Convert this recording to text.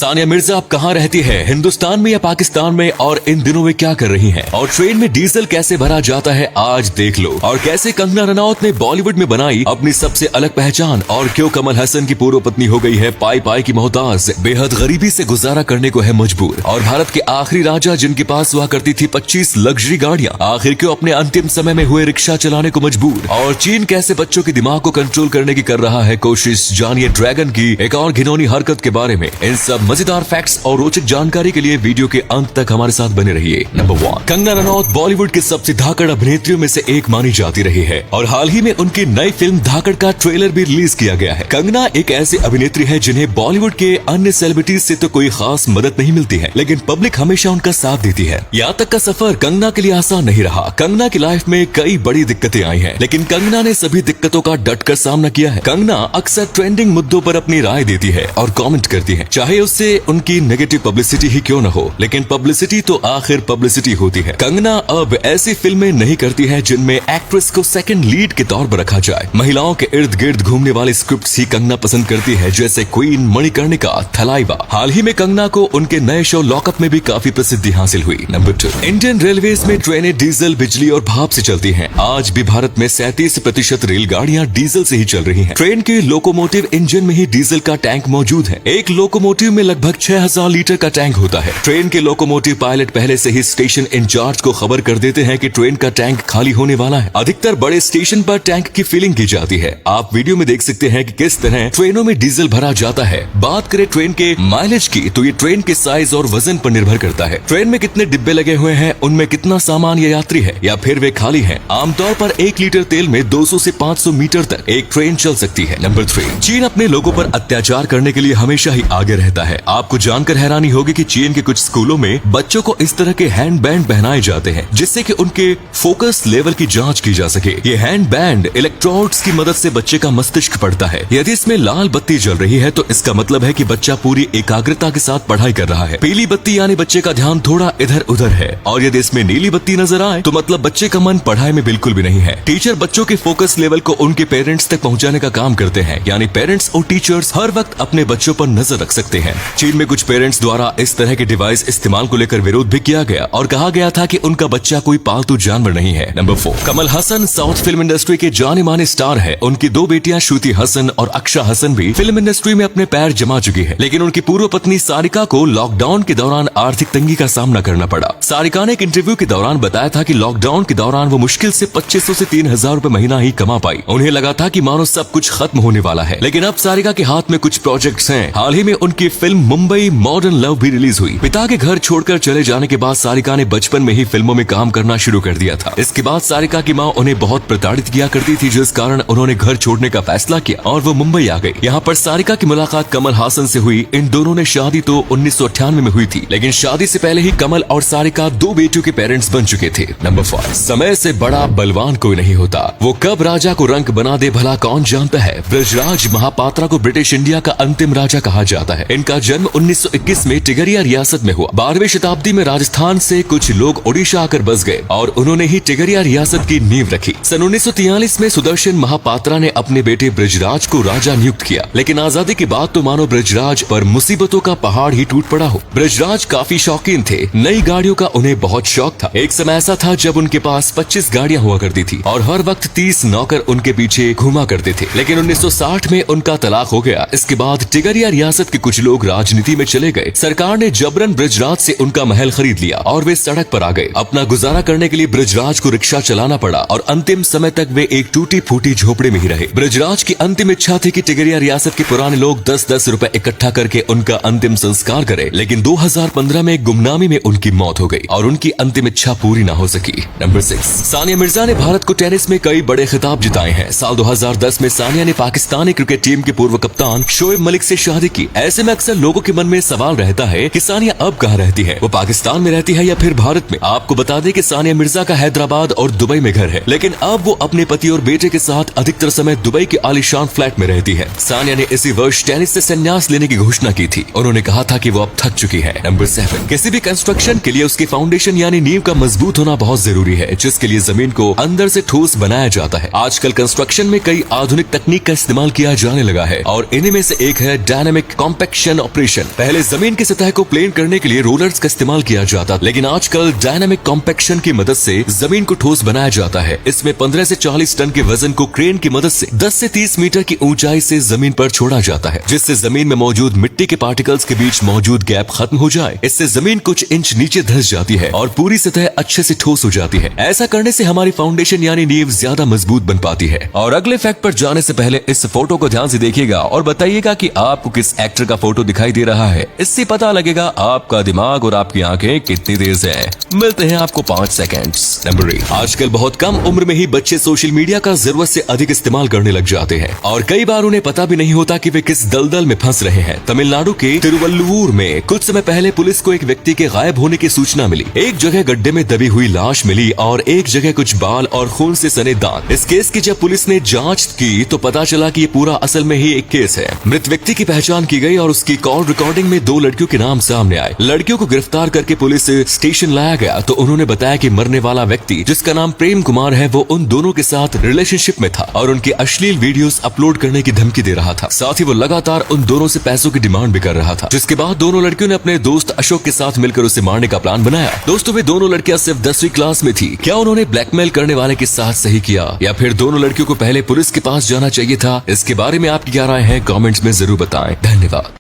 सानिया मिर्जा अब कहाँ रहती है, हिंदुस्तान में या पाकिस्तान में, और इन दिनों में क्या कर रही हैं? और ट्रेन में डीजल कैसे भरा जाता है आज देख लो। और कैसे कंगना रनौत ने बॉलीवुड में बनाई अपनी सबसे अलग पहचान, और क्यों कमल हसन की पूर्व पत्नी हो गई है पाई पाई की मोहताज, बेहद गरीबी से गुजारा करने को है मजबूर। और भारत के आखिरी राजा जिनके पास हुआ करती थी 25 लग्जरी गाड़ियां, आखिर क्यों अपने अंतिम समय में हुए रिक्शा चलाने को मजबूर। और चीन कैसे बच्चों के दिमाग को कंट्रोल करने की कर रहा है कोशिश। जानिए ड्रैगन की एक और घिनौनी हरकत के बारे में। इन सब मजेदार फैक्ट्स और रोचक जानकारी के लिए वीडियो के अंत तक हमारे साथ बने रहिए। नंबर 1, कंगना रनौत बॉलीवुड की सबसे धाकड़ अभिनेत्रियों में से एक मानी जाती रही है, और हाल ही में उनकी नई फिल्म धाकड़ का ट्रेलर भी रिलीज किया गया है। कंगना एक ऐसी अभिनेत्री है जिन्हें बॉलीवुड के अन्य सेलिब्रिटीज से तो कोई खास मदद नहीं मिलती है, लेकिन पब्लिक हमेशा उनका साथ देती है। यहाँ तक का सफर कंगना के लिए आसान नहीं रहा। कंगना की लाइफ में कई बड़ी दिक्कतें आई हैं, लेकिन कंगना ने सभी दिक्कतों का डटकर सामना किया है। कंगना अक्सर ट्रेंडिंग मुद्दों पर अपनी राय देती है और कमेंट करती है, चाहे उससे उनकी नेगेटिव पब्लिसिटी ही क्यों न हो, लेकिन पब्लिसिटी तो आखिर पब्लिसिटी होती है। कंगना अब ऐसी फिल्में नहीं करती है जिनमें एक्ट्रेस को सेकंड लीड के तौर पर रखा जाए। महिलाओं के इर्द गिर्द घूमने वाले स्क्रिप्ट्स ही कंगना पसंद करती है, जैसे क्वीन, मणिकर्णिका, थलाइवा। हाल ही में कंगना को उनके नए शो लॉकअप में भी काफी प्रसिद्धि हासिल हुई। नंबर 2, इंडियन रेलवेज में ट्रेनें डीजल, बिजली और भाप से चलती हैं। आज भी भारत में 37% रेलगाड़ियां डीजल से ही चल रही हैं। ट्रेन के लोकोमोटिव इंजन में ही डीजल का टैंक मौजूद है। एक लोकोमोटिव में लगभग 6000 लीटर का टैंक होता है। ट्रेन के लोकोमोटिव पायलट पहले से ही स्टेशन इंचार्ज को खबर कर देते हैं कि ट्रेन का टैंक खाली होने वाला है। अधिकतर बड़े स्टेशन पर टैंक की फिलिंग की जाती है। आप वीडियो में देख सकते हैं कि किस तरह ट्रेनों में डीजल भरा जाता है। बात करें ट्रेन के माइलेज की, तो ये ट्रेन के साइज और वजन पर निर्भर करता है। ट्रेन में कितने डिब्बे लगे हुए हैं, उनमें कितना सामान या यात्री है, या फिर वे खाली हैं। आमतौर पर 1 लीटर तेल में 200 से 500 मीटर तक एक ट्रेन चल सकती है। नंबर 3, चीन अपने लोगों पर अत्याचार करने के लिए हमेशा ही आगे रहता है। आपको जानकर हैरानी होगी कि चीन के कुछ स्कूलों में बच्चों को इस तरह के हैंड बैंड पहनाए जाते हैं, जिससे कि उनके फोकस लेवल की जांच की जा सके। ये हैंड बैंड इलेक्ट्रोड्स की मदद से बच्चे का मस्तिष्क पढ़ता है। यदि इसमें लाल बत्ती जल रही है तो इसका मतलब है कि बच्चा पूरी एकाग्रता के साथ पढ़ाई कर रहा है। पीली बत्ती यानी बच्चे का ध्यान थोड़ा इधर उधर है, और यदि इसमें नीली बत्ती नजर आए तो मतलब बच्चे का मन पढ़ाई में बिल्कुल भी नहीं है। टीचर बच्चों के फोकस लेवल को उनके पेरेंट्स तक पहुंचाने का काम करते हैं, यानी पेरेंट्स और टीचर्स हर वक्त अपने बच्चों पर नजर रख सकते हैं। चीन में कुछ पेरेंट्स द्वारा इस तरह के डिवाइस इस्तेमाल को लेकर विरोध भी किया गया और कहा गया था कि उनका बच्चा कोई पालतू जानवर नहीं है। Number 4, Kamal Haasan south film industry के जाने माने स्टार है। उनकी 2 बेटियां श्रुति हसन और अक्षा हसन भी फिल्म इंडस्ट्री में अपने पैर जमा चुकी है, लेकिन उनकी पूर्व पत्नी सारिका को लॉकडाउन के दौरान आर्थिक तंगी का सामना करना पड़ा। सारिका ने एक इंटरव्यू के दौरान बताया था कि लॉकडाउन के दौरान वो मुश्किल से 2500 से 3000 रुपए महीना ही कमा पाई। उन्हें लगा था कि मानो सब कुछ खत्म होने वाला है, लेकिन अब सारिका के हाथ में कुछ प्रोजेक्ट्स हैं। हाल ही में उनकी फिल्म मुंबई मॉडर्न लव भी रिलीज हुई। पिता के घर छोड़कर चले जाने के बाद सारिका ने बचपन में ही फिल्मों में काम करना शुरू कर दिया था। इसके बाद सारिका की माँ उन्हें बहुत प्रताड़ित किया करती थी, जिस कारण उन्होंने घर छोड़ने का फैसला किया और वो मुंबई आ गई। यहाँ पर सारिका की मुलाकात कमल हासन से हुई। इन दोनों ने शादी तो 1998 में हुई थी, लेकिन शादी से पहले ही कमल और सारिका 2 बेटियों के पेरेंट्स बन चुके थे। नंबर 5, समय से बड़ा बलवान कोई नहीं होता, वो कब राजा को रंक बना दे भला कौन जानता है। ब्रजराज महापात्रा को ब्रिटिश इंडिया का अंतिम राजा कहा जाता है। इनका जन्म 1921 में टिगरिया रियासत में हुआ। 12वीं शताब्दी में राजस्थान से कुछ लोग ओडिशा आकर बस गए और उन्होंने ही टिगरिया रियासत की नींव रखी। सन 1943 में सुदर्शन महापात्रा ने अपने बेटे ब्रजराज को राजा नियुक्त किया, लेकिन आजादी के बाद तो मानो ब्रजराज पर मुसीबतों का पहाड़ ही टूट पड़ा हो। ब्रजराज काफी शौकीन थे, नई गाड़ियों का उन्हें बहुत शौक था। एक समय ऐसा था जब उनके पास 25 गाड़ियां हुआ करती थी और हर वक्त 30 नौकर उनके पीछे घुमा करते थे, लेकिन 1960 में उनका तलाक हो गया। इसके बाद टिगरिया रियासत के कुछ लोग राजनीति में चले गए। सरकार ने जबरन ब्रजराज से उनका महल खरीद लिया और वे सड़क पर आ गए। अपना गुजारा करने के लिए ब्रजराज को रिक्शा चलाना पड़ा और अंतिम समय तक वे एक टूटी फूटी झोपड़ी में ही रहे। ब्रजराज की अंतिम इच्छा थी कि टिगरिया रियासत के पुराने लोग 10-10 रुपए इकट्ठा करके उनका अंतिम संस्कार करें, लेकिन 2015 में गुमनामी में उनकी मौत हो गई और उनकी अंतिम इच्छा पूरी न हो सकी। नंबर 6, सानिया मिर्जा ने भारत को टेनिस में कई बड़े खिताब जिताए हैं। साल 2010 में सानिया ने पाकिस्तानी क्रिकेट टीम के पूर्व कप्तान शोएब मलिक से शादी की। ऐसे में अक्सर लोगों के मन में सवाल रहता है कि सानिया अब कहाँ रहती है, वो पाकिस्तान में रहती है या फिर भारत में। आपको बता दें कि सानिया मिर्जा का हैदराबाद और दुबई में घर है, लेकिन अब वो अपने पति और बेटे के साथ अधिकतर समय दुबई के आलीशान फ्लैट में रहती है। सानिया ने इसी वर्ष टेनिस से संन्यास लेने की घोषणा की थी। उन्होंने कहा था कि वो अब थक चुकी है। नंबर 7, किसी भी कंस्ट्रक्शन के लिए उसकी फाउंडेशन यानी नींव का मजबूत होना बहुत जरूरी है, जिसके लिए जमीन को अंदर से ठोस बनाया जाता है। आजकल कंस्ट्रक्शन में कई आधुनिक तकनीक का इस्तेमाल किया जाने लगा है और इन्हीं में से एक है डायनामिक कॉम्पैक्शन ऑपरेशन। पहले जमीन की सतह को प्लेन करने के लिए रोलर्स का इस्तेमाल किया जाता, लेकिन आजकल डायनामिक कॉम्पैक्शन की मदद से जमीन को ठोस बनाया जाता है। इसमें 15 से 40 टन के वजन को क्रेन की मदद से 10 से 30 मीटर की ऊंचाई से जमीन पर छोड़ा जाता है, जिससे जमीन में मौजूद मिट्टी के पार्टिकल्स के बीच मौजूद गैप खत्म हो जाए। इससे जमीन कुछ इंच नीचे धंस जाती है और पूरी सतह अच्छे से ठोस हो जाती है। ऐसा करने से हमारी फाउंडेशन यानी नींव ज्यादा मजबूत बन पाती है। और अगले फैक्ट पर जाने से पहले इस फोटो को ध्यान से देखिएगा और बताइएगा कि आपको किस एक्टर का फोटो दिखाई दे रहा है। इससे पता लगेगा आपका दिमाग और आपकी आंखें कितनी तेज है। मिलते हैं आपको 5 सेकंड्स। नंबर 1, आजकल बहुत कम उम्र में ही बच्चे सोशल मीडिया का जरूरत से अधिक इस्तेमाल करने लग जाते हैं और कई बार उन्हें पता भी नहीं होता कि वे किस दलदल में फंस रहे हैं। तमिलनाडु के तिरुवल्लुवर में कुछ समय पहले पुलिस को एक व्यक्ति के गायब होने की सूचना मिली। एक जगह गड्ढे में दबी हुई लाश मिली और एक जगह कुछ बाल और खून से सने दांत। इस केस की जब पुलिस ने जांच की तो पता चला कि ये पूरा असल में ही एक केस है। मृत व्यक्ति की पहचान की गई और उसकी कॉल रिकॉर्डिंग में 2 लड़कियों के नाम सामने आए। लड़कियों को गिरफ्तार करके पुलिस स्टेशन लाया गया तो उन्होंने बताया कि मरने वाला व्यक्ति, जिसका नाम प्रेम कुमार है, वो उन दोनों के साथ रिलेशनशिप में था और उनकी अश्लील वीडियोस अपलोड करने की धमकी दे रहा था। साथ ही वो लगातार उन दोनों से पैसों की डिमांड भी कर रहा था, जिसके बाद दोनों लड़कियों ने अपने दोस्त अशोक के साथ मिलकर उसे मारने का प्लान बनाया। दोस्तों, वे दोनों लड़कियां सिर्फ 10वीं क्लास में थी। क्या उन्होंने ब्लैकमेल करने वाले के साथ सही किया या फिर दोनों लड़कियों को पहले पुलिस के पास जाना चाहिए था? इसके बारे में आपकी क्या राय है? कमेंट्स में जरूर बताएं। धन्यवाद।